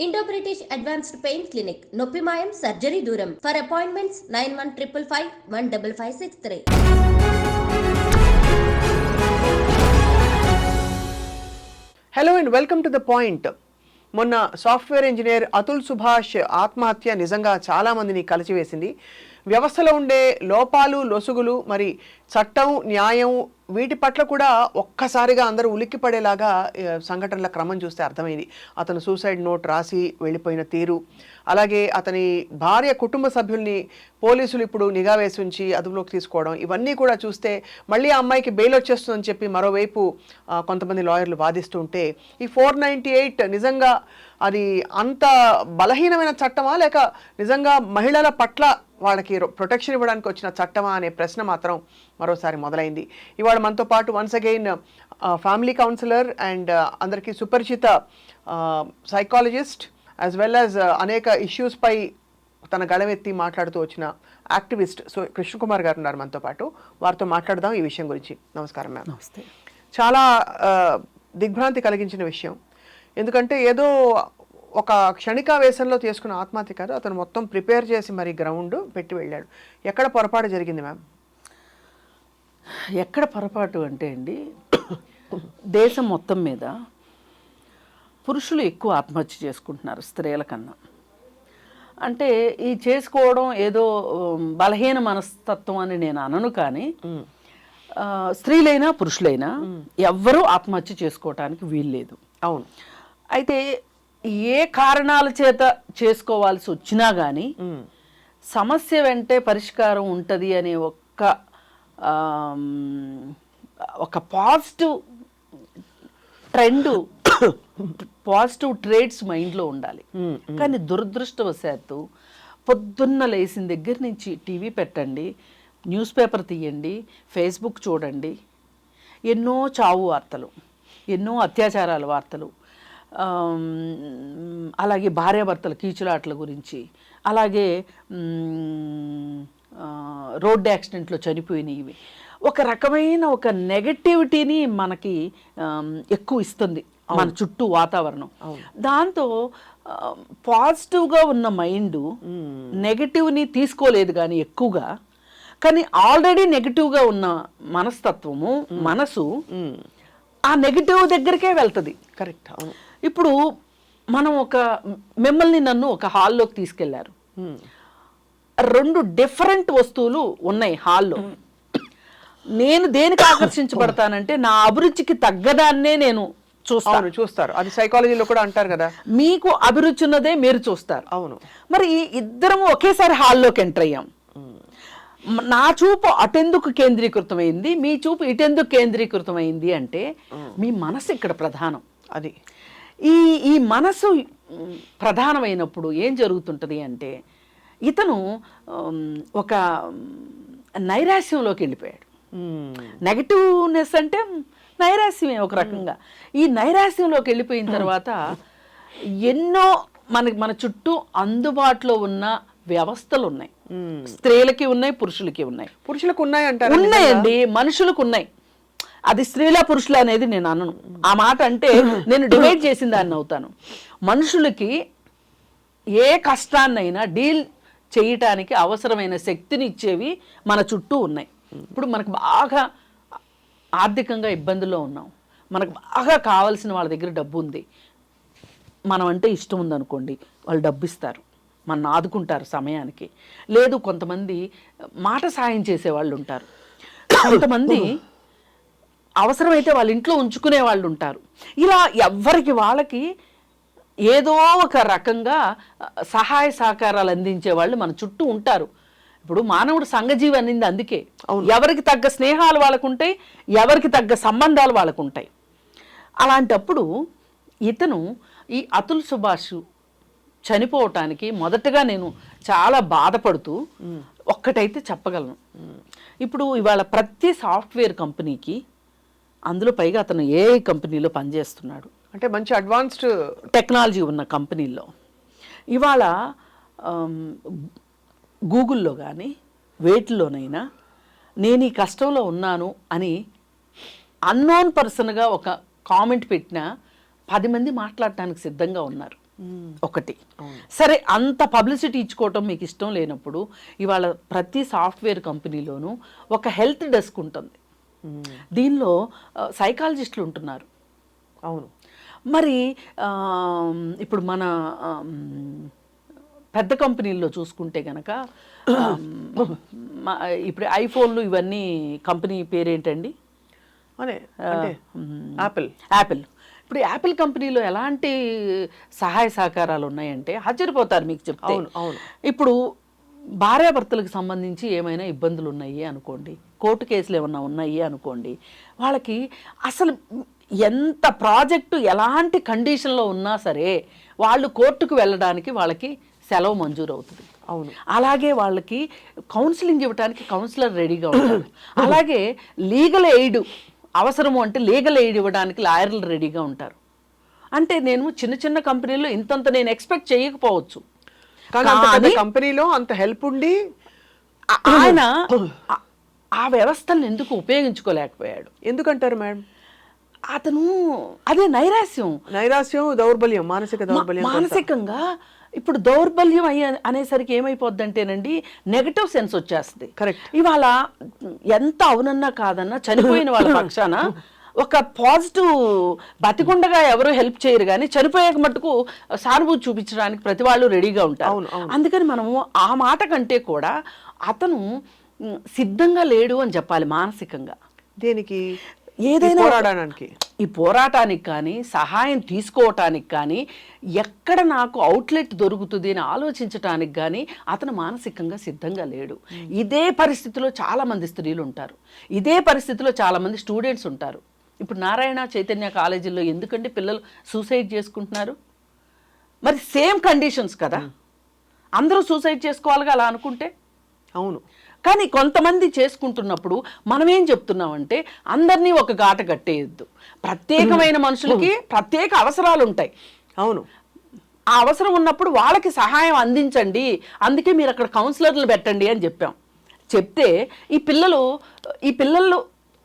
Indo British advanced pain clinic నొప్పి మాయం surgery దూరం for appointments 9155515563. Hello and welcome to the point. మొన్న software engineer Atul Subhash ఆత్మహత్య నిజంగా చాలామందిని కలిచివేసింది. వ్యవస్థలో ఉండే లోపాలు లొసుగులు, మరి చట్టం న్యాయం వీటి పట్ల కూడా ఒక్కసారిగా అందరూ ఉలిక్కిపడేలాగా సంఘటనల క్రమం చూస్తే అర్థమైంది. అతను సూసైడ్ నోట్ రాసి వెళ్ళిపోయిన తీరు, అలాగే అతని భార్య కుటుంబ సభ్యుల్ని పోలీసులు ఇప్పుడు నిఘా వేసి ఉంచి అదుపులోకి తీసుకోవడం, ఇవన్నీ కూడా చూస్తే మళ్ళీ ఆ అమ్మాయికి బెయిల్ వచ్చేస్తుందని చెప్పి మరోవైపు కొంతమంది లాయర్లు వాదిస్తూ ఉంటే, ఈ 498 నిజంగా అది అంత బలహీనమైన చట్టమా, లేక నిజంగా మహిళల పట్ల వాళ్ళకి ప్రొటెక్షన్ ఇవ్వడానికి వచ్చిన చట్టమా అనే ప్రశ్న మాత్రం మరోసారి మొదలైంది. ఇవాళ మనతో పాటు once again family counsellor and అందరికీ సుపరిచిత సైకాలజిస్ట్ యాజ్ వెల్ యాజ్ అనేక ఇష్యూస్ పై తన గళమెత్తి మాట్లాడుతూ వచ్చిన యాక్టివిస్ట్ కృష్ణకుమార్ గారు ఉన్నారు మనతో పాటు. వారితో మాట్లాడదాం ఈ విషయం గురించి. నమస్కారం మ్యామ్. నమస్తే. చాలా దిగ్భ్రాంతి కలిగించిన విషయం. ఎందుకంటే ఏదో ఒక క్షణికావేశంలో చేసుకున్న ఆత్మహత్య కాదు, అతను మొత్తం ప్రిపేర్ చేసి మరి గ్రౌండ్ పెట్టి వెళ్ళాడు. ఎక్కడ పొరపాటు జరిగింది మ్యామ్? ఎక్కడ పొరపాటు అంటే అండి, దేశం మొత్తం మీద పురుషులు ఎక్కువ ఆత్మహత్య చేసుకుంటున్నారు స్త్రీల కన్నా. అంటే ఈ చేసుకోవడం ఏదో బలహీన మనస్తత్వం అని నేను అనను, కానీ స్త్రీలైనా పురుషులైనా ఎవ్వరూ ఆత్మహత్య చేసుకోవటానికి వీల్లేదు. అవును. అయితే ఏ కారణాల చేత చేసుకోవాల్సి వచ్చినా కానీ సమస్య వెంటే పరిష్కారం ఉంటుంది అనే ఒక పాజిటివ్ ట్రెండ్, పాజిటివ్ ట్రేడ్స్ మైండ్లో ఉండాలి. కానీ దురదృష్టవశాత్తు పొద్దున్న లేచిన దగ్గర నుంచి టీవీ పెట్టండి, న్యూస్ పేపర్ తీయండి, ఫేస్బుక్ చూడండి, ఎన్నో చావు వార్తలు, ఎన్నో అత్యాచారాల వార్తలు, అలాగే భార్యాభర్తల కీచులాటల గురించి, అలాగే రోడ్డు యాక్సిడెంట్లో చనిపోయినవి, ఒక రకమైన ఒక నెగటివిటీని మనకి ఎక్కువ ఇస్తుంది మన చుట్టూ వాతావరణం. దాంతో పాజిటివ్గా ఉన్న మైండ్ నెగటివ్ని తీసుకోలేదు కానీ ఎక్కువగా, కానీ ఆల్రెడీ నెగటివ్గా ఉన్న మనస్తత్వము, మనసు ఆ నెగటివ్ దగ్గరికే వెళ్తుంది. కరెక్ట్. ఇప్పుడు మనం మిమ్మల్ని నన్ను ఒక హాల్లోకి తీసుకెళ్లారు, 2 డిఫరెంట్ వస్తువులు ఉన్నాయి హాల్లో. నేను దేనికి ఆకర్షించబడతానంటే నా అభిరుచికి తగ్గదాన్నే నేను చూస్తారు. అది సైకాలజీలో కూడా అంటారు కదా, మీకు అభిరుచి ఉన్నదే మీరు చూస్తారు. అవును. మరి ఇద్దరము ఒకేసారి హాల్లోకి ఎంటర్ అయ్యాం. నా చూపు అటెందుకు కేంద్రీకృతమైంది, మీ చూపు ఇటెందుకు కేంద్రీకృతమైంది అంటే మీ మనసు ఇక్కడ ప్రధానం. అది ఈ మనసు ప్రధానమైనప్పుడు ఏం జరుగుతుంటుంది అంటే, ఇతను ఒక నైరాశ్యంలోకి వెళ్ళిపోయాడు. నెగటివ్నెస్ అంటే నైరాశ్యమే ఒక రకంగా. ఈ నైరాశ్యంలోకి వెళ్ళిపోయిన తర్వాత ఎన్నో మన చుట్టూ అందుబాటులో ఉన్న వ్యవస్థలు ఉన్నాయి. స్త్రీలకి ఉన్నాయి, పురుషులకి ఉన్నాయి. పురుషులకు ఉన్నాయి అంటారు. ఉన్నాయండి, మనుషులకు ఉన్నాయి. అది స్త్రీల పురుషుల అనేది నేను అనను. ఆ మాట అంటే నేను డివైడ్ చేసిన దాన్ని అవుతాను. మనుషులకి ఏ కష్టాన్నైనా డీల్ చేయటానికి అవసరమైన శక్తిని ఇచ్చేవి మన చుట్టూ ఉన్నాయి. ఇప్పుడు మనకు బాగా ఆర్థికంగా ఇబ్బందుల్లో ఉన్నాం, మనకు బాగా కావాల్సిన వాళ్ళ దగ్గర డబ్బు ఉంది, మనం అంటే ఇష్టం ఉందనుకోండి, వాళ్ళు డబ్బు ఇస్తారు, మన ఆదుకుంటారు సమయానికి. లేదు, కొంతమంది మాట సాయం చేసేవాళ్ళు ఉంటారు, కొంతమంది అవసరమైతే వాళ్ళ ఇంట్లో ఉంచుకునే వాళ్ళు ఉంటారు. ఇలా ఎవరికి వాళ్ళకి ఏదో ఒక రకంగా సహాయ సహకారాలు అందించే వాళ్ళు మన చుట్టూ ఉంటారు. ఇప్పుడు మానవుడు సంఘజీవి అనింది అందుకే. ఎవరికి తగ్గ స్నేహాలు వాళ్ళకు ఉంటాయి, ఎవరికి తగ్గ సంబంధాలు వాళ్ళకు ఉంటాయి. అలాంటప్పుడు ఇతను ఈ అతుల్ సుభాష్ చనిపోవటానికి మొదటగా నేను చాలా బాధపడుతూ ఒక్కటైతే చెప్పగలను. ఇప్పుడు ఇవాళ ప్రతి సాఫ్ట్వేర్ కంపెనీకి, అందులో పైగా అతను ఏఐ కంపెనీలో పనిచేస్తున్నాడు, అంటే మంచి అడ్వాన్స్డ్ టెక్నాలజీ ఉన్న కంపెనీల్లో. ఇవాళ గూగుల్లో కానీ వేటిలోనైనా నేను ఈ కష్టంలో ఉన్నాను అని అన్నోన్ పర్సన్గా ఒక కామెంట్ పెట్టినా 10 మంది మాట్లాడటానికి సిద్ధంగా ఉన్నారు. ఒకటి. సరే, అంత పబ్లిసిటీ ఇచ్చుకోవటం మీకు ఇష్టం లేనప్పుడు ఇవాళ ప్రతి సాఫ్ట్వేర్ కంపెనీలోనూ ఒక హెల్త్ డెస్క్ ఉంటుంది. దీనిలో సైకాలజిస్టులు ఉంటున్నారు. అవును. మరి ఇప్పుడు మన పెద్ద కంపెనీల్లో చూసుకుంటే కనుక ఇప్పుడు ఐఫోన్లు ఇవన్నీ కంపెనీ పేరేంటండి? యాపిల్. ఇప్పుడు యాపిల్ కంపెనీలో ఎలాంటి సహాయ సహకారాలు ఉన్నాయంటే ఆశ్చర్యపోతారు మీకు చెప్తే. ఇప్పుడు భార్యాభర్తలకు సంబంధించి ఏమైనా ఇబ్బందులు ఉన్నాయి అనుకోండి, కోర్టు కేసులు ఏమన్నా ఉన్నాయి అనుకోండి, వాళ్ళకి అసలు ఎంత ప్రాజెక్టు ఎలాంటి కండిషన్లో ఉన్నా సరే వాళ్ళు కోర్టుకు వెళ్ళడానికి వాళ్ళకి సెలవు మంజూరు అవుతుంది. అవును. అలాగే వాళ్ళకి కౌన్సిలింగ్ ఇవ్వడానికి కౌన్సిలర్ రెడీగా ఉంటారు. అలాగే లీగల్ ఎయిడ్ అవసరము అంటే లీగల్ ఎయిడ్ ఇవ్వడానికి లాయర్లు రెడీగా ఉంటారు. అంటే నేను చిన్న చిన్న కంపెనీలో ఇంతంత నేను ఎక్స్పెక్ట్ చేయకపోవచ్చు, కానీ కంపెనీలో అంత హెల్ప్ ఉండి ఆయన ఆ వ్యవస్థలను ఎందుకు ఉపయోగించుకోలేకపోయాడు? ఎందుకంటారు మేడం? అతను అదే నైరాశ్యం, దౌర్బల్యం, మానసిక దౌర్బల్యం. మానసికంగా ఇప్పుడు దౌర్బల్యం అనేసరికి ఏమైపోద్దంటేనండి నెగటివ్ సెన్స్ వచ్చేస్తుంది. కరెక్ట్. ఇవాళ ఎంత అవునన్నా కాదన్నా చనిపోయిన వాళ్ళ పక్షాన ఒక పాజిటివ్, బతికుండగా ఎవరు హెల్ప్ చేయరు కానీ చనిపోయాక మట్టుకు సానుభూతి చూపించడానికి ప్రతి వాళ్ళు రెడీగా ఉంటారు. అందుకని మనము ఆ మాట కంటే కూడా అతను సిద్ధంగా లేడు అని చెప్పాలి మానసికంగా. దేనికి? ఏదైనా పోరాడడానికి, ఈ పోరాటానికి కానీ సహాయం తీసుకోవటానికి కానీ ఎక్కడ నాకు అవుట్లెట్ దొరుకుతుంది అని ఆలోచించటానికి కానీ అతను మానసికంగా సిద్ధంగా లేడు. ఇదే పరిస్థితిలో చాలామంది స్త్రీలు ఉంటారు, ఇదే పరిస్థితిలో చాలామంది స్టూడెంట్స్ ఉంటారు. ఇప్పుడు నారాయణ చైతన్య కాలేజీల్లో ఎందుకంటే పిల్లలు సూసైడ్ చేసుకుంటున్నారు? మరి సేమ్ కండిషన్స్ కదా, అందరూ సూసైడ్ చేసుకోవాలిగా అలా అనుకుంటే. అవును. కానీ కొంతమంది చేసుకుంటున్నప్పుడు మనం ఏం చెప్తున్నామంటే అందరినీ ఒక గాట కట్టేయద్దు. ప్రత్యేకమైన మనుషులకి ప్రత్యేక అవసరాలు ఉంటాయి. అవును. ఆ అవసరం ఉన్నప్పుడు వాళ్ళకి సహాయం అందించండి, అందుకే మీరు అక్కడ కౌన్సిలర్లు పెట్టండి అని చెప్పాం. చెప్తే ఈ పిల్లలు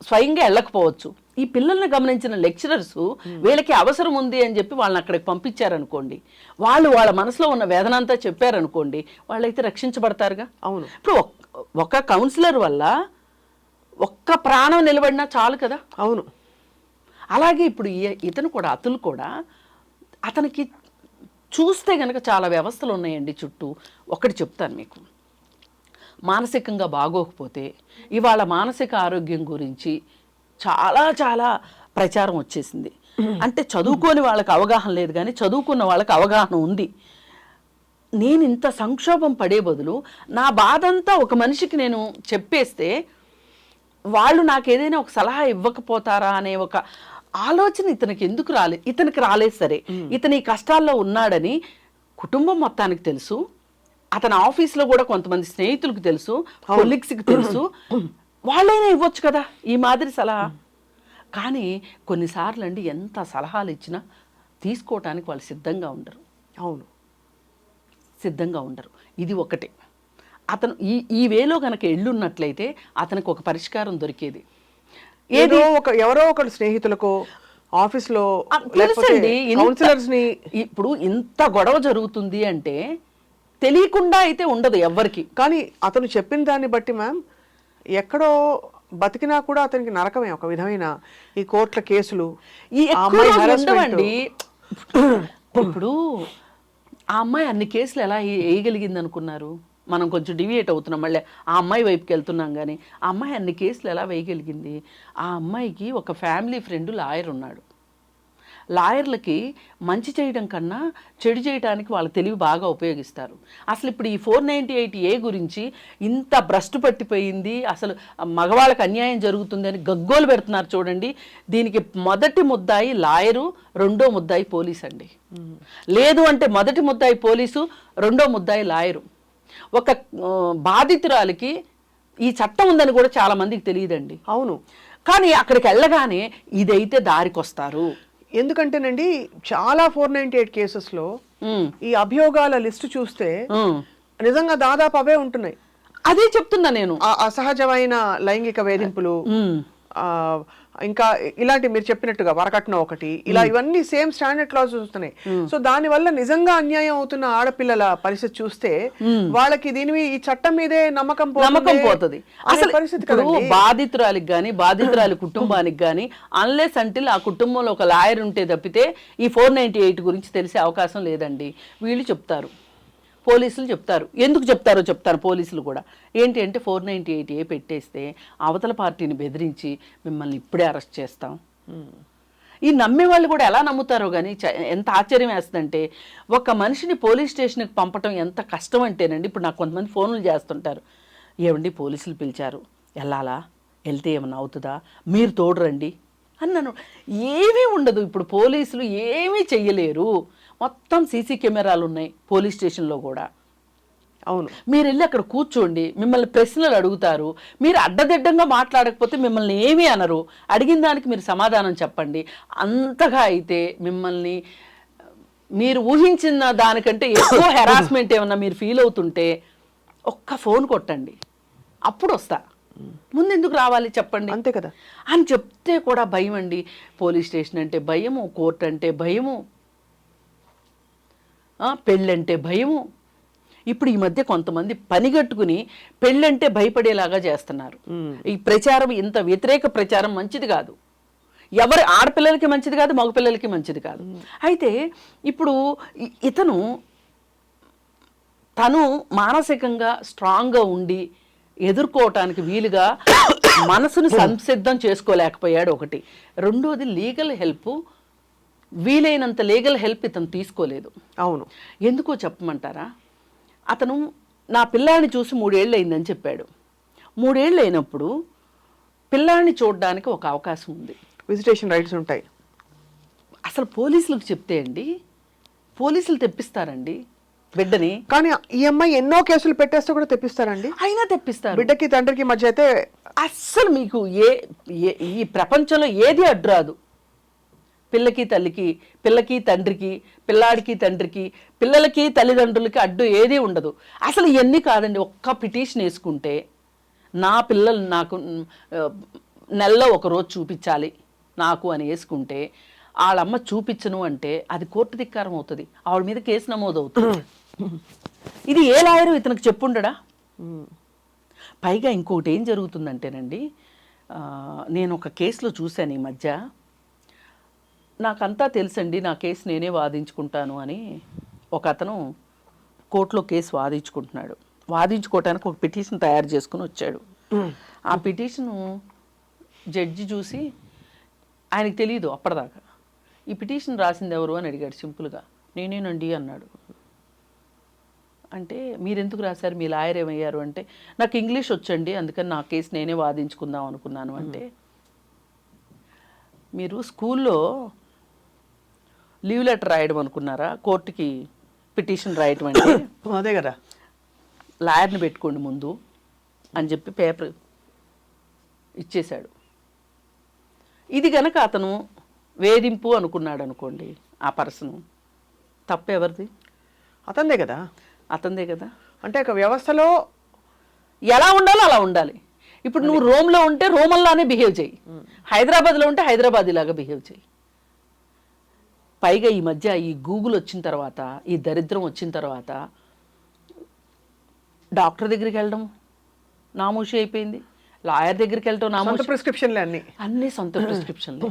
స్వయంగా వెళ్ళకపోవచ్చు, ఈ పిల్లల్ని గమనించిన లెక్చరర్స్ వీళ్ళకి అవసరం ఉంది అని చెప్పి వాళ్ళని అక్కడికి పంపించారనుకోండి, వాళ్ళు వాళ్ళ మనసులో ఉన్న వేదన అంతా చెప్పారనుకోండి, వాళ్ళైతే రక్షించబడతారుగా. అవును. ఇప్పుడు ఒక కౌన్సిలర్ వల్ల ఒక్క ప్రాణం నిలబడినా చాలు కదా. అవును. అలాగే ఇప్పుడు ఇతను కూడా అతులు కూడా అతనికి చూస్తే కనుక చాలా వ్యవస్థలు ఉన్నాయండి చుట్టూ. ఒకటి చెప్తాను మీకు, మానసికంగా బాగోకపోతే ఇవాళ మానసిక ఆరోగ్యం గురించి చాలా చాలా ప్రచారం వచ్చేసింది. అంటే చదువుకోని వాళ్ళకి అవగాహన లేదు కానీ చదువుకున్న వాళ్ళకి అవగాహన ఉంది. నేను ఇంత సంక్షోభం పడే బదులు నా బాధంతా ఒక మనిషికి నేను చెప్పేస్తే వాళ్ళు నాకు ఏదైనా ఒక సలహా ఇవ్వకపోతారా అనే ఒక ఆలోచన ఇతనికి రాలేదు. సరే, ఇతని కష్టాల్లో ఉన్నాడని కుటుంబం మొత్తానికి తెలుసు, అతని ఆఫీస్లో కూడా కొంతమంది స్నేహితులకు తెలుసు, కొలీగ్స్కి తెలుసు, వాళ్ళైనా ఇవ్వచ్చు కదా ఈ మాదిరి సలహా. కానీ కొన్నిసార్లు అండి ఎంత సలహాలు ఇచ్చినా తీసుకోవటానికి వాళ్ళు సిద్ధంగా ఉండరు. అవును, సిద్ధంగా ఉండరు. ఇది ఒకటి. అతను ఈ వేలో కనుక ఎళ్ళున్నట్లయితే అతనికి ఒక పరిష్కారం దొరికేది. ఎవరో ఒకరు స్నేహితులకు, ఆఫీస్లో ఇప్పుడు ఇంత గొడవ జరుగుతుంది అంటే తెలియకుండా అయితే ఉండదు ఎవ్వరికి. కానీ అతను చెప్పిన దాన్ని బట్టి మ్యామ్ ఎక్కడో బతికినా కూడా అతనికి నరకమే ఒక విధమైన. ఈ కోర్టుల కేసులు ఉండవండి. ఇప్పుడు ఆ అమ్మాయి అన్ని కేసులు ఎలా వేయగలిగింది అనుకున్నారు? మనం కొంచెం డివియేట్ అవుతున్నాం, మళ్ళీ ఆ అమ్మాయి వైపుకి వెళ్తున్నాం. కానీ ఆ అమ్మాయి అన్ని కేసులు ఎలా వేయగలిగింది? ఆ అమ్మాయికి ఒక ఫ్యామిలీ ఫ్రెండ్ లాయర్ ఉన్నాడు. లాయర్లకి మంచి చేయడం కన్నా చెడు చేయడానికి వాళ్ళ తెలివి బాగా ఉపయోగిస్తారు. అసలు ఇప్పుడు ఈ 498A గురించి ఇంత భ్రష్టు పట్టిపోయింది, అసలు మగవాళ్ళకి అన్యాయం జరుగుతుంది అని గగ్గోలు పెడుతున్నారు చూడండి. దీనికి మొదటి ముద్దాయి లాయరు, రెండో ముద్దాయి పోలీస్ అండి. లేదు అంటే మొదటి ముద్దాయి పోలీసు, రెండో ముద్దాయి లాయరు. ఒక బాధితురాలికి ఈ చట్టం ఉందని కూడా చాలా మందికి తెలియదండి. అవును. కానీ అక్కడికి వెళ్ళగానే ఇదైతే దారికొస్తారు. ఎందుకంటేనండి చాలా 498 కేసెస్లో ఈ అభియోగాల లిస్టు చూస్తే నిజంగా దాదాపు అవే ఉంటున్నాయి. అదే చెప్తున్నా నేను. అసహజమైన లైంగిక వేధింపులు, ఇంకా ఇలాంటి మీరు చెప్పినట్టుగా వరకట్నం ఒకటి ఇలా ఇవన్నీ సేమ్ స్టాండర్డ్ క్లాస్ వస్తున్నాయి. సో దాని వల్ల నిజంగా అన్యాయం అవుతున్న ఆడపిల్లల పరిస్థితి చూస్తే వాళ్ళకి ఈ చట్టం మీదే నమ్మకం పోతుంది. అసలు బాధితురాలికి గాని బాధితురాలి కుటుంబానికి గాని అన్లెస్ అంటిల్ ఆ కుటుంబంలో ఒక లాయర్ ఉంటే తప్పితే ఈ 498 గురించి తెలిసే అవకాశం లేదండి. వీళ్ళు చెప్తారు, పోలీసులు చెప్తారు. ఎందుకు చెప్తారో చెప్తారు పోలీసులు కూడా. ఏంటి అంటే 498A పెట్టేస్తే అవతల పార్టీని బెదిరించి మిమ్మల్ని ఇప్పుడే అరెస్ట్ చేస్తాం. ఈ నమ్మే వాళ్ళు కూడా ఎలా నమ్ముతారో కానీ ఎంత ఆశ్చర్యం వేస్తుందంటే, ఒక మనిషిని పోలీస్ స్టేషన్కి పంపటం ఎంత కష్టం అంటేనండి. ఇప్పుడు నాకు కొంతమంది ఫోన్లు చేస్తుంటారు, ఏమండి పోలీసులు పిలిచారు వెళ్ళాలా, వెళ్తే ఏమన్నా అవుతుందా, మీరు తోడురండి అన్నాను. ఏమీ ఉండదు. ఇప్పుడు పోలీసులు ఏమీ చెయ్యలేరు. మొత్తం సీసీ కెమెరాలు ఉన్నాయి పోలీస్ స్టేషన్లో కూడా. అవును, మీరు వెళ్ళి అక్కడ కూర్చోండి, మిమ్మల్ని ప్రశ్నలు అడుగుతారు. మీరు అడ్డదిడ్డంగా మాట్లాడకపోతే మిమ్మల్ని ఏమీ అనరు. అడిగిన దానికి మీరు సమాధానం చెప్పండి. అంతగా అయితే మిమ్మల్ని మీరు ఊహించిన దానికంటే ఎక్కువ హెరాస్మెంట్ ఏమన్నా మీరు ఫీల్ అవుతుంటే ఒక్క ఫోన్ కొట్టండి, అప్పుడు వస్తా. ముందు ఎందుకు రావాలి చెప్పండి, అంతే కదా అని చెప్తే కూడా భయం అండి. పోలీస్ స్టేషన్ అంటే భయము, కోర్టు అంటే భయము, పెళ్ళంటే భయము. ఇప్పుడు ఈ మధ్య కొంతమంది పనిగట్టుకుని పెళ్ళంటే భయపడేలాగా చేస్తున్నారు. ఈ ప్రచారం, ఇంత వ్యతిరేక ప్రచారం మంచిది కాదు. ఎవరి ఆడపిల్లలకి మంచిది కాదు, మగపిల్లలకి మంచిది కాదు. అయితే ఇప్పుడు తను మానసికంగా స్ట్రాంగ్గా ఉండి ఎదుర్కోవటానికి వీలుగా మనసును సంసిద్ధం చేసుకోలేకపోయాడు ఒకటి. రెండోది లీగల్ హెల్ప్, వీలైనంత లీగల్ హెల్ప్ ఇతను తీసుకోలేదు. అవును, ఎందుకో చెప్పమంటారా? అతను నా పిల్లాడిని చూసి 3 ఏళ్ళు అయిందని చెప్పాడు. 3 ఏళ్ళు అయినప్పుడు పిల్లాడిని చూడడానికి ఒక అవకాశం ఉంది, విజిటేషన్ రైట్స్ ఉంటాయి. అసలు పోలీసులకు చెప్తే అండి, పోలీసులు తెప్పిస్తారండి బిడ్డని. కానీ ఈ అమ్మాయి ఎన్నో కేసులు పెట్టేస్తే కూడా తెప్పిస్తారండి, అయినా తెప్పిస్తారు. బిడ్డకి తండ్రికి మధ్య అయితే అస్సలు మీకు ఈ ప్రపంచంలో ఏది అడ్డురాదు. పిల్లకి తల్లికి, పిల్లకి తండ్రికి, పిల్లాడికి తండ్రికి, పిల్లలకి తల్లిదండ్రులకి అడ్డు ఏదీ ఉండదు. అసలు ఇవన్నీ కాదండి. ఒక్క పిటిషన్ వేసుకుంటే నా పిల్లలు నాకు నెలలో ఒకరోజు చూపించాలి నాకు అని వేసుకుంటే, వాళ్ళమ్మ చూపించను అంటే అది కోర్టు ధిక్కారం అవుతుంది, ఆవిడ మీద కేసు నమోదు అవుతుంది. ఇది ఏ లాయరు ఇతనికి చెప్పుండడా? పైగా ఇంకొకటి ఏం జరుగుతుందంటేనండి, నేను ఒక కేసులో చూశాను ఈ మధ్య. నాకంతా తెలుసండి, నా కేసు నేనే వాదించుకుంటాను అని ఒక అతను కోర్టులో కేసు వాదించుకుంటున్నాడు. వాదించుకోవటానికి ఒక పిటిషన్ తయారు చేసుకుని వచ్చాడు. ఆ పిటిషను జడ్జి చూసి, ఆయనకు తెలియదు అప్పటిదాకా, ఈ పిటిషన్ రాసింది ఎవరు అని అడిగాడు సింపుల్గా. నేనేనండి అన్నాడు. అంటే మీరెందుకు రాశారు, మీ లాయర్ ఏమయ్యారు అంటే, నాకు ఇంగ్లీష్ వచ్చండి అందుకని నా కేసు నేనే వాదించుకుందాం అనుకున్నాను అంటే, మీరు స్కూల్లో లీవ్ లెటర్ రాయడం అనుకున్నారా, కోర్టుకి పిటిషన్ రాయటం అంటే? అదే కదా, లాయర్ని పెట్టుకోండి ముందు అని చెప్పి పేపర్ ఇచ్చేశాడు. ఇది గనక అతను వేధింపు అనుకున్నాడు అనుకోండి, ఆ పర్సన్ తప్పు ఎవరిది? అతందే కదా, అతందే కదా. అంటే ఒక వ్యవస్థలో ఎలా ఉండాలో అలా ఉండాలి. ఇప్పుడు నువ్వు రోమ్లో ఉంటే రోమల్లానే బిహేవ్ చేయి, హైదరాబాద్లో ఉంటే హైదరాబాద్ లాగా బిహేవ్ చేయి. పైగా ఈ మధ్య ఈ గూగుల్ వచ్చిన తర్వాత, ఈ దరిద్రం వచ్చిన తర్వాత డాక్టర్ దగ్గరికి వెళ్ళడం నామోషి అయిపోయింది, లాయర్ దగ్గరికి వెళ్ళడం నామోషి. ప్రిస్క్రిప్షన్లే అన్నీ సొంత ప్రిస్క్రిప్షన్లే,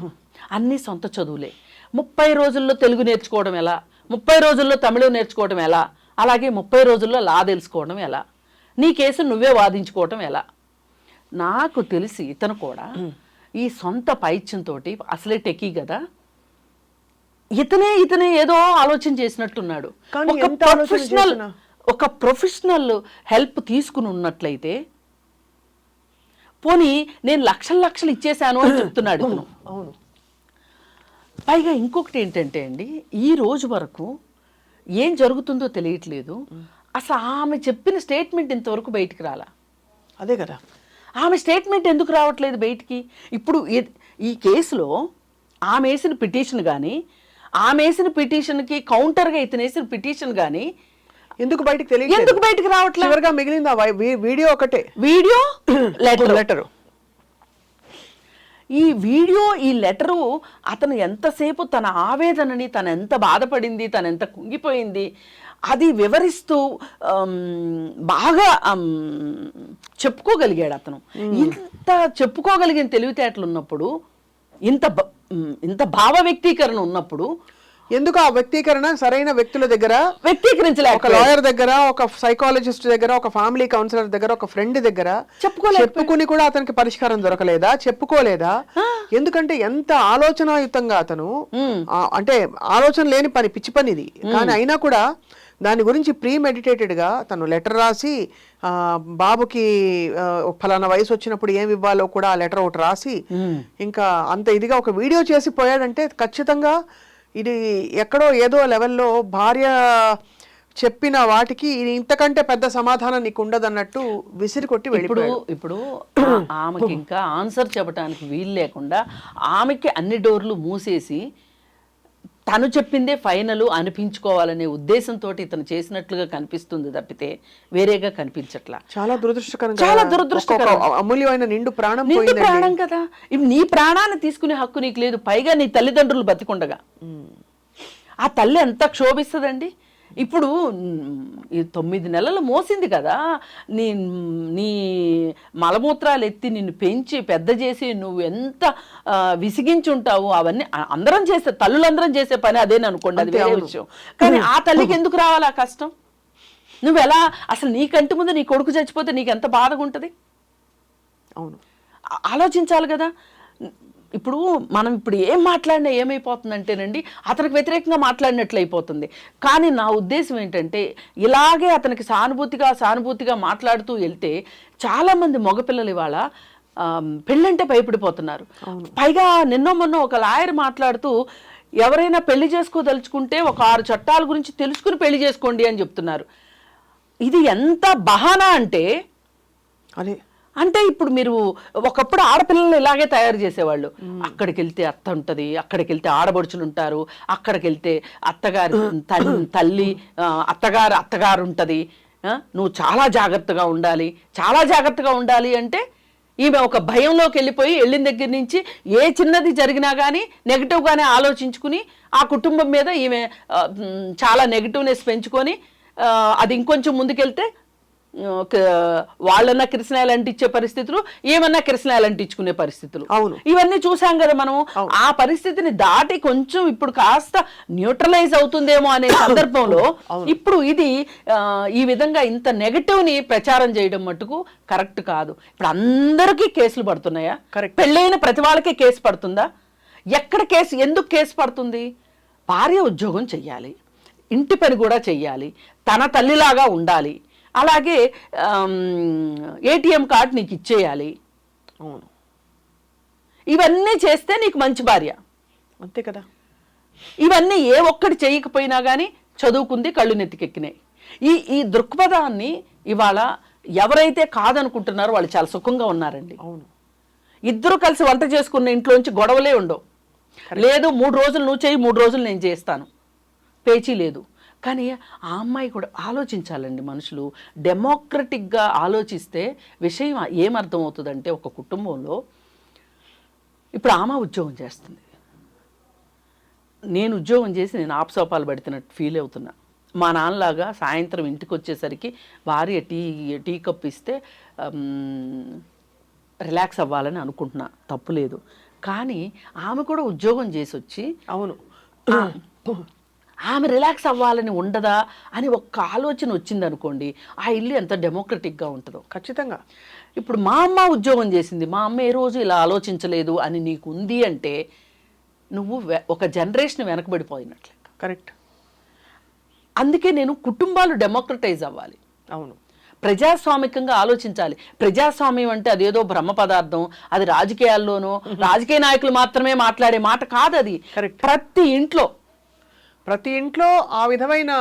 అన్నీ సొంత చదువులే. 30 రోజుల్లో తెలుగు నేర్చుకోవడం ఎలా, 30 రోజుల్లో తమిళం నేర్చుకోవడం ఎలా, అలాగే 30 రోజుల్లో లా తెలుసుకోవడం ఎలా, నీ కేసు నువ్వే వాదించుకోవటం ఎలా? నాకు తెలిసి ఇతను కూడా ఈ సొంత పైత్యంతో, అసలే టెకీ కదా, ఇతనే ఏదో ఆలోచన చేసినట్టున్నాడు. ఒక ప్రొఫెషనల్ హెల్ప్ తీసుకుని ఉన్నట్లయితే, పోనీ నేను లక్షలు ఇచ్చేసాను అని చెప్తున్నాడు ఇతను. అవును. పైగా ఇంకొకటి ఏంటంటే అండి, ఈ రోజు వరకు ఏం జరుగుతుందో తెలియట్లేదు. అసలు ఆమె చెప్పిన స్టేట్మెంట్ ఇంతవరకు బయటికి రాలా. అదే కదా, ఆమె స్టేట్మెంట్ ఎందుకు రావట్లేదు బయటికి? ఇప్పుడు ఈ కేసులో ఆమె వేసిన పిటిషన్ కానీ, ఆమె వేసిన పిటిషన్కి కౌంటర్గా ఇతను వేసిన పిటిషన్ కానీ ఎందుకు బయటికి తెలియదు, ఎందుకు బయటికి రావట్లేదు? చివరిగా మిగిలింది వీడియో ఒకటే, వీడియో లెటర్. ఈ వీడియో, ఈ లెటరు అతను ఎంతసేపు తన ఆవేదనని, తను ఎంత బాధపడింది, తను ఎంత కుంగిపోయింది అది వివరిస్తూ బాగా చెప్పుకోగలిగాడు అతను. ఇంత చెప్పుకోగలిగిన తెలివితేటలు ఉన్నప్పుడు, ఇంత భావ వ్యక్తీకరణ ఉన్నప్పుడు ఎందుకు ఆ వ్యక్తీకరణ సరైన వ్యక్తుల దగ్గర వ్యక్తీకరించలేక, ఒక లాయర్ దగ్గర, ఒక సైకాలజిస్ట్ దగ్గర, ఒక ఫ్యామిలీ కౌన్సిలర్ దగ్గర, ఒక ఫ్రెండ్ దగ్గర చెప్పుకుని కూడా అతనికి పరిష్కారం దొరకలేదా? చెప్పుకోలేదా? ఎందుకంటే ఎంత ఆలోచనాయుతంగా అతను, అంటే ఆలోచన లేని పని, పిచ్చి పని ఇది, కానీ అయినా కూడా దాని గురించి ప్రీమెడిటేటెడ్ గా తను లెటర్ రాసి బాబుకి ఫలానా వయసు వచ్చినప్పుడు ఏమి ఇవ్వాలో కూడా ఆ లెటర్ ఒకటి రాసి ఇంకా అంత ఇదిగా ఒక వీడియో చేసి పోయాడంటే ఖచ్చితంగా ఇది ఎక్కడో ఏదో లెవెల్లో భార్య చెప్పిన వాటికి ఇంతకంటే పెద్ద సమాధానం నీకు ఉండదన్నట్టు విసిరి కొట్టి వెళ్ళిపోయాడు. ఇప్పుడు ఆమెకి ఇంకా ఆన్సర్ చెప్పడానికి వీలు లేకుండా ఆమెకి అన్ని డోర్లు మూసేసి తను చెప్పిందే ఫైనల్ అనిపించుకోవాలనే ఉద్దేశంతో ఇతను చేసినట్లుగా కనిపిస్తుంది తప్పితే వేరేగా కనిపించట్లా. చాలా దురదృష్టకరం, చాలా దురదృష్టకరం. అమూల్యమైన నిండు ప్రాణం కదా. నీ ప్రాణాన్ని తీసుకునే హక్కు నీకు లేదు, పైగా నీ తల్లిదండ్రులు బతికుండగా. ఆ తల్లి ఎంత క్షోభిస్తుందండి. ఇప్పుడు 9 నెలలు మోసింది కదా, నీ మలమూత్రాలు ఎత్తి నిన్ను పెంచి పెద్ద చేసి నువ్వు ఎంత విసిగించి ఉంటావు. అవన్నీ అందరం చేసే, తల్లులందరం చేసే పని అదేని అనుకోండి, అది వేరే విషయం. కానీ ఆ తల్లికి ఎందుకు రావాలి ఆ కష్టం? నువ్వెలా అసలు నీ కంటి ముందు నీ కొడుకు చచ్చిపోతే నీకు ఎంత బాధగా ఉంటుంది? అవును, ఆలోచించాలి కదా. ఇప్పుడు మనం ఏం మాట్లాడినా ఏమైపోతుందంటేనండి, అతనికి వ్యతిరేకంగా మాట్లాడినట్లు అయిపోతుంది. కానీ నా ఉద్దేశం ఏంటంటే, ఇలాగే అతనికి సానుభూతిగా మాట్లాడుతూ వెళ్తే చాలామంది మగపిల్లలు ఇవాళ పెళ్ళంటే భయపడిపోతున్నారు. పైగా మొన్న ఒక లాయర్ మాట్లాడుతూ ఎవరైనా పెళ్లి చేసుకోదలుచుకుంటే ఒక 6 చట్టాల గురించి తెలుసుకుని పెళ్లి చేసుకోండి అని చెప్తున్నారు. ఇది ఎంత బహానా అంటే ఇప్పుడు మీరు ఒకప్పుడు ఆడపిల్లలు ఇలాగే తయారు చేసేవాళ్ళు. అక్కడికి వెళ్తే అత్త ఉంటుంది, అక్కడికి వెళ్తే ఆడబడుచులు ఉంటారు, అక్కడికి వెళ్తే అత్తగారు తల్లి అత్తగారు ఉంటుంది, నువ్వు చాలా జాగ్రత్తగా ఉండాలి అంటే ఈమె ఒక భయంలోకి వెళ్ళిన దగ్గర నుంచి ఏ చిన్నది జరిగినా కానీ నెగిటివ్గానే ఆలోచించుకుని ఆ కుటుంబం మీద ఈమె చాలా నెగిటివ్నెస్ పెంచుకొని అది ఇంకొంచెం ముందుకెళ్తే వాళ్ళన్నా కిరసనాయలు అంటించే పరిస్థితులు, ఏమన్నా కిరసనాయలు అంటించుకునే పరిస్థితులు. అవును, ఇవన్నీ చూసాం కదా మనం. ఆ పరిస్థితిని దాటి కొంచెం ఇప్పుడు కాస్త న్యూట్రలైజ్ అవుతుందేమో అనే సందర్భంలో ఇప్పుడు ఇది ఈ విధంగా ఇంత నెగటివ్ ని ప్రచారం చేయడం మటుకు కరెక్ట్ కాదు. ఇప్పుడు అందరికీ కేసులు పడుతున్నాయా? పెళ్ళైన ప్రతి వాళ్ళకే కేసు పడుతుందా? ఎందుకు కేసు పడుతుంది? భార్య ఉద్యోగం చెయ్యాలి, ఇంటి పని కూడా చెయ్యాలి, తన తల్లిలాగా ఉండాలి, అలాగే ఏటీఎం కార్డు నీకు ఇచ్చేయాలి. అవును, ఇవన్నీ చేస్తే నీకు మంచి భార్య, అంతే కదా. ఇవన్నీ ఏ ఒక్కటి చేయకపోయినా కానీ చదువుకుంది, కళ్ళు నెత్తికెక్కినాయి. ఈ దృక్పథాన్ని ఇవాళ ఎవరైతే కాదనుకుంటున్నారో వాళ్ళు చాలా సుఖంగా ఉన్నారండి. అవును, ఇద్దరు కలిసి వంట చేసుకున్న ఇంట్లోంచి గొడవలే ఉండవు. లేదు 3 రోజులు నువ్వు చేయి, 3 రోజులు నేను చేస్తాను, పేచీ లేదు. కానీ ఆ అమ్మాయి కూడా ఆలోచించాలండి. మనుషులు డెమోక్రటిక్గా ఆలోచిస్తే విషయం ఏమర్థం అవుతుందంటే, ఒక కుటుంబంలో ఇప్పుడు ఆమె ఉద్యోగం చేస్తుంది, నేను ఉద్యోగం చేసి నేను ఆపసోపాలు పడుతున్నట్టు ఫీల్ అవుతున్నా. మా నాన్నలాగా సాయంత్రం ఇంటికి వచ్చేసరికి భార్య టీ కప్ ఇస్తే రిలాక్స్ అవ్వాలని అనుకుంటున్నా, తప్పు లేదు. కానీ ఆమె కూడా ఉద్యోగం చేసి వచ్చి, అవును, ఆమె రిలాక్స్ అవ్వాలని ఉండదా అని ఒక్క ఆలోచన వచ్చింది అనుకోండి, ఆ ఇల్లు ఎంత డెమోక్రటిక్గా ఉంటుందో. ఖచ్చితంగా. ఇప్పుడు మా అమ్మ ఉద్యోగం చేసింది, మా అమ్మ ఏ రోజు ఇలా ఆలోచించలేదు అని నీకు ఉంది అంటే నువ్వు ఒక జనరేషన్ వెనకబడిపోయినట్లే. కరెక్ట్. అందుకే నేను కుటుంబాలు డెమోక్రటైజ్ అవ్వాలి. అవును, ప్రజాస్వామికంగా ఆలోచించాలి. ప్రజాస్వామ్యం అంటే అదేదో బ్రహ్మ పదార్థం, అది రాజకీయాల్లోనూ రాజకీయ నాయకులు మాత్రమే మాట్లాడే మాట కాదు అది. ప్రతి ఇంట్లో ఆ విధమైన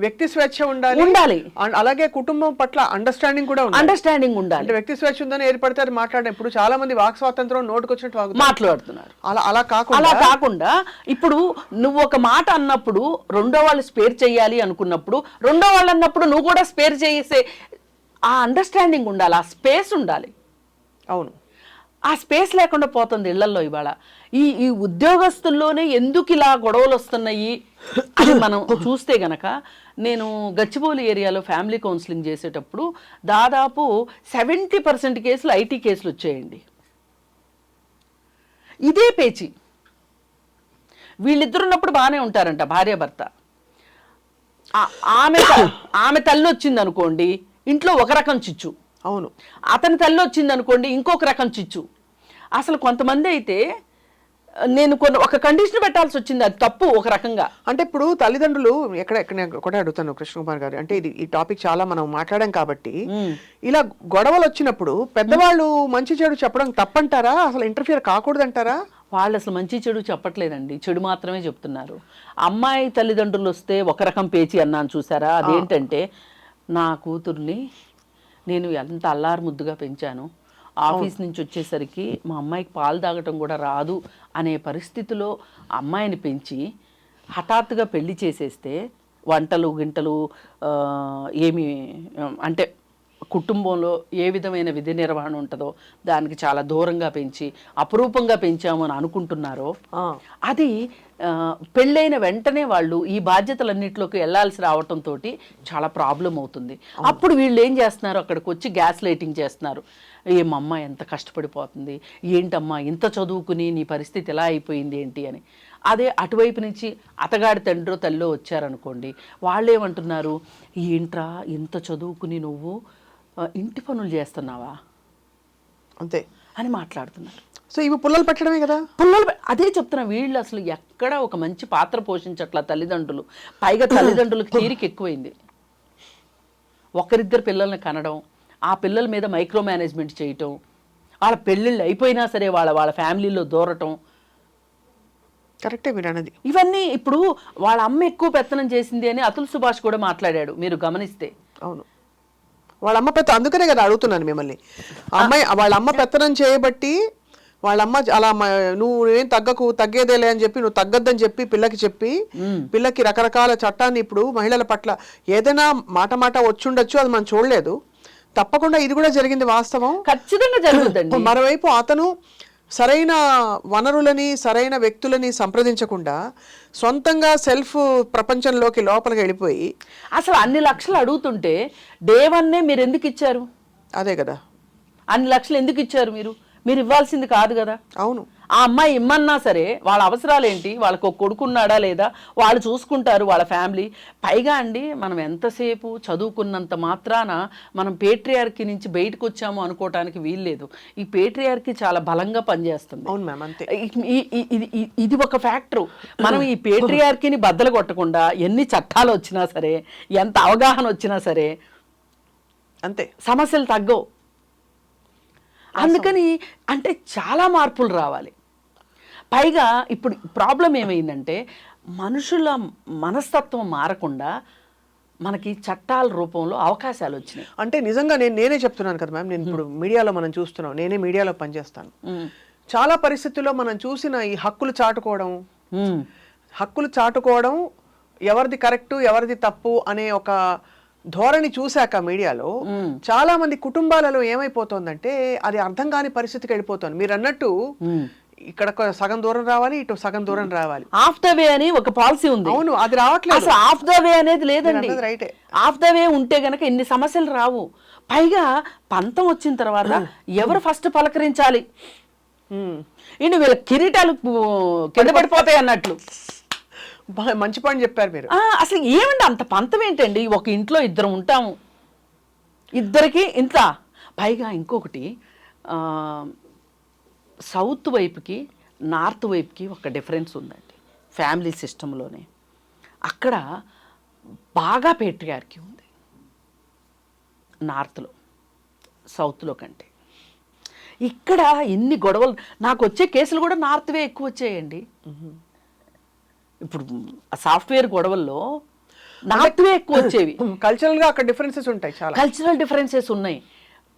వ్యక్తి స్వేచ్ఛ ఉండాలి. అలాగే కుటుంబం పట్ల అండర్స్టాండింగ్ కూడా ఉండాలి. అంటే వ్యక్తి స్వేచ్ఛ ఉందని ఏర్పడితే అది మాట్లాడడం. ఇప్పుడు చాలా మంది వాక్ స్వాతంత్రం నోటుకొచ్చినట్టు మాట్లాడుతున్నారు. అలా కాకుండా ఇప్పుడు నువ్వు ఒక మాట అన్నప్పుడు రెండో వాళ్ళు స్పేర్ చేయాలి అనుకున్నప్పుడు, రెండో వాళ్ళు అన్నప్పుడు నువ్వు కూడా స్పేర్ చేసే ఆ అండర్స్టాండింగ్ ఉండాలి, ఆ స్పేస్ ఉండాలి. అవును, ఆ స్పేస్ లేకుండా పోతుంది ఇళ్లల్లో ఇవాళ. ఈ ఉద్యోగస్తుల్లోనే ఎందుకు ఇలా గొడవలు వస్తున్నాయి అని మనం చూస్తే గనక, నేను గచ్చిబౌలి ఏరియాలో ఫ్యామిలీ కౌన్సిలింగ్ చేసేటప్పుడు దాదాపు 70% కేసులు ఐటీ కేసులు వచ్చాయండి. ఇదే పేచి. వీళ్ళిద్దరు ఉన్నప్పుడు బాగానే ఉంటారంట భార్యాభర్త. ఆమె తల్లి వచ్చింది అనుకోండి, ఇంట్లో ఒక రకం చిచ్చు. అవును. అతని తల్లి వచ్చింది అనుకోండి, ఇంకొక రకం చిచ్చు. అసలు కొంతమంది అయితే నేను ఒక కండిషన్ పెట్టాల్సి వచ్చింది, అది తప్పు ఒక రకంగా. అంటే ఇప్పుడు తల్లిదండ్రులు ఎక్కడ కూడా అడుగుతాను కృష్ణకుమార్ గారు, అంటే ఈ టాపిక్ చాలా మనం మాట్లాడాం కాబట్టి, ఇలా గొడవలు వచ్చినప్పుడు పెద్దవాళ్ళు మంచి చెడు చెప్పడం తప్పంటారా? అసలు ఇంటర్ఫియర్ కాకూడదంటారా? వాళ్ళు అసలు మంచి చెడు చెప్పట్లేదండి, చెడు మాత్రమే చెప్తున్నారు. అమ్మాయి తల్లిదండ్రులు వస్తే ఒక రకం పేచి అన్నాను చూసారా, అదేంటంటే నా కూతుర్ని నేను ఎంత అల్లారు ముద్దుగా పెంచాను, ఆఫీస్ నుంచి వచ్చేసరికి మా అమ్మాయికి పాలు తాగటం కూడా రాదు అనే పరిస్థితిలో అమ్మాయిని పెంచి హఠాత్తుగా పెళ్లి చేసేస్తే వంటలు గింటలు ఏమి అంటే కుటుంబంలో ఏ విధమైన విధి నిర్వహణ ఉంటుందో దానికి చాలా దూరంగా పెంచి అపురూపంగా పెంచాము అని అనుకుంటున్నారో, అది పెళ్ళైన వెంటనే వాళ్ళు ఈ బాధ్యతలన్నింటిలోకి వెళ్ళాల్సి రావటంతో చాలా ప్రాబ్లం అవుతుంది. అప్పుడు వీళ్ళు ఏం చేస్తున్నారు, అక్కడికి వచ్చి గ్యాస్ లైటింగ్ చేస్తున్నారు. ఏమమ్మా ఎంత కష్టపడిపోతుంది, ఏంటమ్మా ఇంత చదువుకుని నీ పరిస్థితి ఎలా అయిపోయింది ఏంటి అని. అదే అటువైపు నుంచి అతగాడి తండ్రో తల్లో వచ్చారనుకోండి, వాళ్ళు ఏమంటున్నారు, ఏంట్రా ఇంత చదువుకుని నువ్వు ఇంటి పనులు చేస్తున్నావా అంతే అని మాట్లాడుతున్నారు. సో ఇవి పుల్లలు పెట్టడమే కదా. అదే చెప్తున్నా, వీళ్ళు అసలు ఎక్కడ ఒక మంచి పాత్ర పోషించట్ల తల్లిదండ్రులు. పైగా తల్లిదండ్రులకు తీరిక ఎక్కువైంది. ఒకరిద్దరు పిల్లల్ని కనడం, ఆ పిల్లల మీద మైక్రో మేనేజ్మెంట్ చేయటం, వాళ్ళ పెళ్ళిళ్ళు అయిపోయినా సరే వాళ్ళ ఫ్యామిలీలో దూరటం. కరెక్టే మీరు అన్నది. ఇవన్నీ ఇప్పుడు వాళ్ళ అమ్మ ఎక్కువ పెత్తనం చేసింది అని అతుల్ సుభాష్ కూడా మాట్లాడాడు, మీరు గమనిస్తే. అవును, వాళ్ళ అమ్మ అందుకనే కదా అడుగుతున్నాను మిమ్మల్ని. అమ్మాయి వాళ్ళ అమ్మ పెత్తనం చేయబట్టి వాళ్ళమ్మ అలా నువ్వేం తగ్గేదేలే అని చెప్పి, నువ్వు తగ్గద్దని చెప్పి పిల్లకి రకరకాల చట్టాన్ని ఇప్పుడు మహిళల పట్ల ఏదైనా మాట వచ్చుండొచ్చు, అది మనం చూడలేదు. తప్పకుండా ఇది కూడా జరిగింది, వాస్తవం, ఖచ్చితంగా జరుగుతుంది. మరోవైపు అతను సరైన వనరులని సరైన వ్యక్తులని సంప్రదించకుండా సొంతంగా సెల్ఫ్ ప్రపంచంలోకి లోపలికి వెళ్ళిపోయి అసలు అన్ని లక్షలు అడుగుతుంటే డే 1 మీరు ఎందుకు ఇచ్చారు? అదే కదా, అన్ని లక్షలు ఎందుకు ఇచ్చారు? మీరు ఇవ్వాల్సింది కాదు కదా. అవును. ఆ అమ్మాయి ఇమ్మన్నా సరే వాళ్ళ అవసరాలు ఏంటి, వాళ్ళకు ఒక కొడుకున్నాడా లేదా వాళ్ళు చూసుకుంటారు, వాళ్ళ ఫ్యామిలీ. పైగా అండి, మనం ఎంతసేపు చదువుకున్నంత మాత్రాన మనం పేట్రియార్కీ నుంచి బయటకు వచ్చాము అనుకోవటానికి వీల్లేదు. ఈ పేట్రియార్కీ చాలా బలంగా పనిచేస్తుంది. అవును మ్యామ్, అంతే. ఇది ఒక ఫ్యాక్టరు. మనం ఈ పేట్రియార్కీని బద్దలు కొట్టకుండా ఎన్ని చట్టాలు వచ్చినా సరే, ఎంత అవగాహన వచ్చినా సరే, అంతే సమస్యలు తగ్గవు. అందుకని అంటే చాలా మార్పులు రావాలి. పైగా ఇప్పుడు ప్రాబ్లం ఏమైందంటే, మనుషుల మనస్తత్వం మారకుండా మనకి చట్టాల రూపంలో అవకాశాలు వచ్చినాయి. అంటే నిజంగా నేనే చెప్తున్నాను కదా మ్యామ్, నేను ఇప్పుడు మీడియాలో మనం చూస్తున్నాం, నేనే మీడియాలో పనిచేస్తాను. చాలా పరిస్థితుల్లో మనం చూసిన ఈ హక్కులు చాటుకోవడం ఎవరిది కరెక్టు ఎవరిది తప్పు అనే ఒక ధోరణి చూశాక మీడియాలో చాలా మంది కుటుంబాలలో ఏమైపోతుందంటే అది అర్థం కాని పరిస్థితికి వెళ్ళిపోతుంది. మీరు అన్నట్టు ఇక్కడ సగం దూరం రావాలి, ఇటు సగం దూరం రావాలి. ఆఫ్ ద వే అని ఒక పాలసీ ఉంది. అవును, అది రావట్లేదు. అసలు ఆఫ్ ద వే అనేది లేదండి. రైటే. ఆఫ్ ద వే ఉంటే గనక ఇన్ని సమస్యలు రావు. పైగా పంతం వచ్చిన తర్వాత ఎవరు ఫస్ట్ పలకరించాలి, ఇన్ని వీళ్ళ కిరీటాలు కింద పడిపోతాయి అన్నట్లు. మంచి పాయింట్ చెప్పారు మీరు. అసలు ఏమండి అంత పంతం ఏంటండి? ఒక ఇంట్లో ఇద్దరు ఉంటాము, ఇద్దరికి ఇంత. పైగా ఇంకొకటి, సౌత్ వైపుకి నార్త్ వైపుకి ఒక డిఫరెన్స్ ఉందండి ఫ్యామిలీ సిస్టంలోనే. అక్కడ బాగా పేట్రియార్కీ ఉంది నార్త్లో, సౌత్లో కంటే. ఇక్కడ ఎన్ని గొడవలు, నాకు వచ్చే కేసులు కూడా నార్త్వే ఎక్కువ వచ్చాయండి. ఇప్పుడు సాఫ్ట్వేర్ గొడవల్లో నార్త్వే ఎక్కువ వచ్చేవి. కల్చరల్గా అక్కడ డిఫరెన్సెస్ ఉంటాయి, చాలా కల్చరల్ డిఫరెన్సెస్ ఉన్నాయి.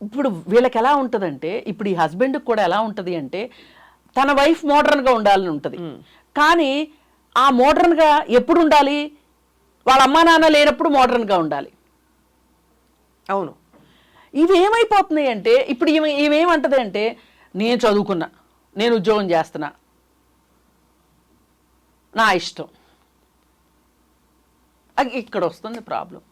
ఇప్పుడు వీళ్ళకి ఎలా ఉంటుందంటే, ఇప్పుడు ఈ హస్బెండ్కి కూడా ఎలా ఉంటుంది అంటే, తన వైఫ్ మోడర్న్గా ఉండాలని ఉంటుంది. కానీ ఆ మోడర్న్గా ఎప్పుడు ఉండాలి? వాళ్ళ అమ్మా నాన్న లేనప్పుడు మోడర్న్గా ఉండాలి. అవును. ఇవి ఏమైపోతున్నాయి అంటే, ఇప్పుడు ఇవేమంటది అంటే, నేను చదువుకున్నా, నేను ఉద్యోగం చేస్తున్నా, నా ఇష్టం, ఇక్కడ వస్తుంది ప్రాబ్లం.